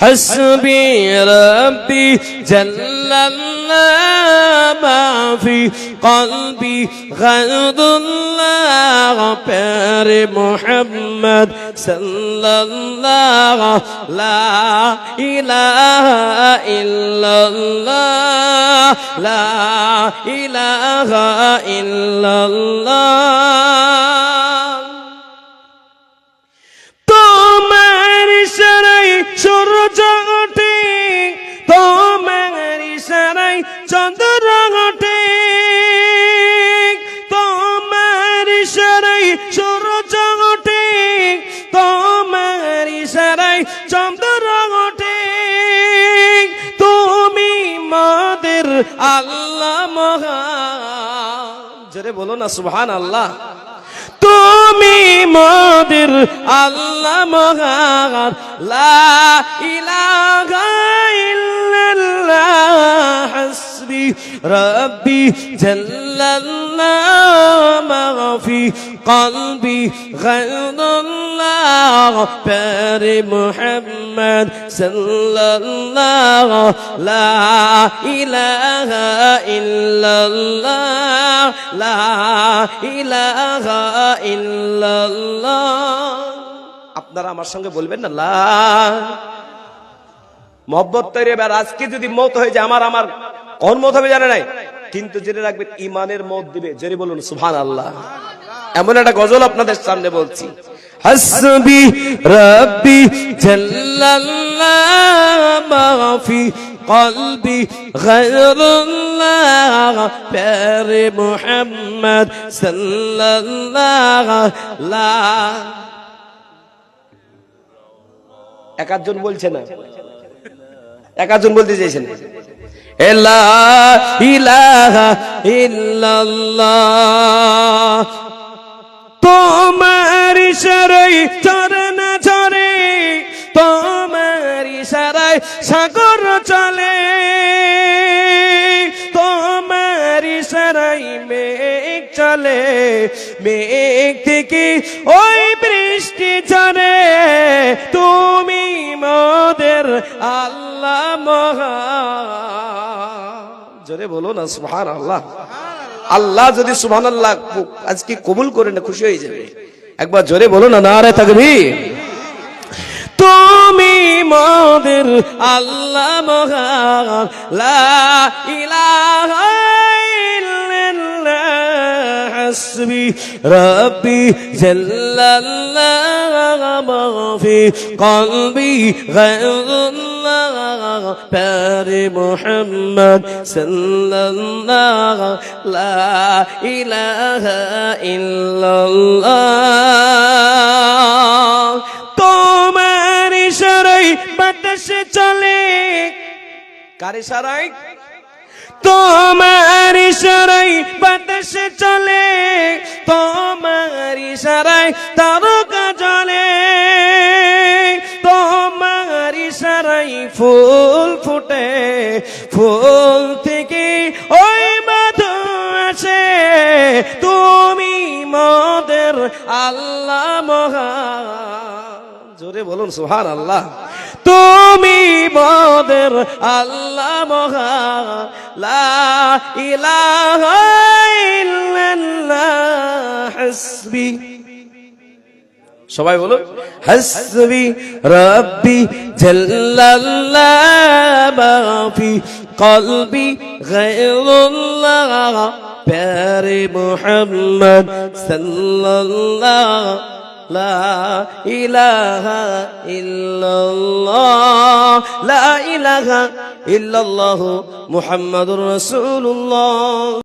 حسبي ربي جل الله ما في قلبي غير الله بر محمد صلى الله لا إله إلا الله لا إله إلا الله তোমার ইশারায় সূর্য ওঠে তোমার ইশারায় চন্দ্র ওঠে তোমার ইশারায় সূর্য ওঠে তোমার ইশারায় চন্দ্র ওঠে তুমি মোদের আল্লাহ মহান জোরে বলো না সুবহানাল্লাহ তুমি মোদের আল্লাহ মহান লা ইলাহা ইল্লাল্লাহ হাসবি রব্বি জাল্লাল্লাহ মা ফি কলবি গায়রুল্লাহ পর মুহাম্মদ সাল্লাল্লাহ লা ইলাহা ইল্লাল্লাহ লা ইলাহা ইল্লাল্লাহ আপনারা আমার সঙ্গে বলবেন না লা মোহব্বত তৈরি হবে। আর আজকে যদি মত হয়ে যায় আমার কোন মত হবে জানা নাই, কিন্তু জেনে রাখবেন ইমানের মত দিবে। জেনে বলুন সুবহানাল্লাহ। এমন একটা গজল আপনাদের সামনে বলছি, হাসবি রব্বি জাল্লাল্লাহ মা ফি কলবি গায়রুল্লাহ পর মুহাম্মদ সাল্লাল্লাহ লা একাজন বলছে না, একাজন বলতে চাইছেন লা ইলাহা ইল্লাল্লাহ তোমার ইশারায় ঝরনা ঝরে তোমার ইশারায় সাগর চলে তোমার ইশারায় মেঘ চলে মেঘ থেকে ওই বৃষ্টি ঝরে তুমি মোদের আল্লাহ মহান জোরে বলো না সুবহানাল্লাহ। আল্লাহ যদি সুবহানাল্লাহ আজকে কবুল করে না খুশি হয়ে যাবে। একবার জোরে বলো না নারে তাকবীর। তুমি মোদের আল্লাহ মহান লা ইলাহা ইল্লাল্লাহ হাসবি রব্বি জাল্লাল্লাহ মা ফি কলবি গায়রুল্লাহ পর মুহাম্মদ সাল্লাল্লাহ লা ইলাহা ইল্লাল্লাহ তোমার ইশারায় বাতাস চলে কার ইশারায় তোমার ইশারায় বাতাস চলে তোমার ইশারায় তারকা জ্বলে তোমার ইশারায় ফুল ফুটে ফুল থেকে ওই মধু আসে তুমি মোদের আল্লাহ মহান জোরে বলুন সুবহানাল্লাহ। তুমি মোদের আল্লাহ মহান লা ইলাহা ইল্লাল্লাহ হাসবি সবাই বলুন হাসবি রব্বি জাল্লাল্লাহ মা ফি কলবি গায়রুল্লাহ পর মুহাম্মদ সাল্লাল্লাহ লা ইলাহা ইল্লাল্লাহ লা ইলাহা ইল্লাল্লাহ মুহাম্মাদুর রাসূলুল্লাহ।